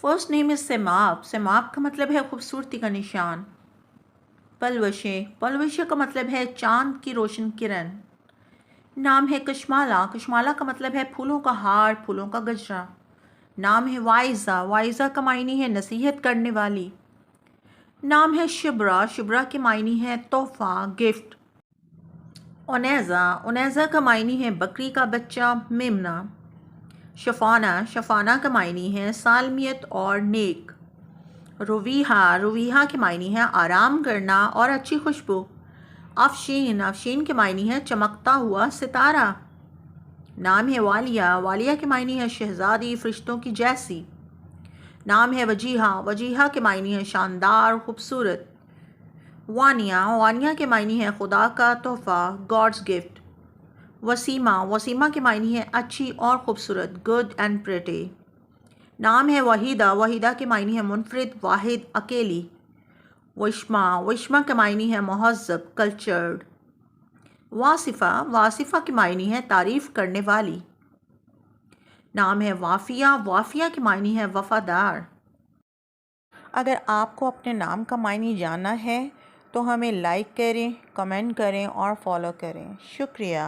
First name از سیماب. سیماب کا مطلب ہے خوبصورتی کا نشان. پلوشے. پلوشے کا مطلب ہے چاند کی روشن کرن. نام ہے کشمالہ. کشمالہ کا مطلب ہے پھولوں کا ہار، پھولوں کا گجرا. نام ہے وائزہ. وائزہ کا معنی ہے نصیحت کرنے والی. نام ہے شبرا. شبرا کے معنی ہے تحفہ، گفٹ. انیزہ. انیزہ کا معنی ہے بکری کا بچہ، میمنہ. شفانہ. شفانہ کا معنی ہے سالمیت اور نیک. رویہا. رویہا کے معنی ہے آرام کرنا اور اچھی خوشبو. افشین. افشین کے معنی ہے چمکتا ہوا ستارہ. نام ہے والیہ. والیہ کے معنی ہے شہزادی، فرشتوں کی جیسی. نام ہے وجیہہ. وجیہہ کے معنی ہے شاندار، خوبصورت. وانیہ. وانیہ کے معنی ہے خدا کا تحفہ، گاڈز گفٹ. وسیمہ. وسیمہ کے معنی ہے اچھی اور خوبصورت، گڈ اینڈ پریٹی. نام ہے وحیدہ. وحیدہ کے معنی ہے منفرد، واحد، اکیلی. وشما. وشما کے معنی ہے مہذب، کلچرڈ. واصفہ. واصفہ کے معنی ہے تعریف کرنے والی. نام ہے وافیہ. وافیہ کے معنی ہے وفادار. اگر آپ کو اپنے نام کا معنی جاننا ہے تو ہمیں لائک کریں، کمنٹ کریں اور فالو کریں. شکریہ.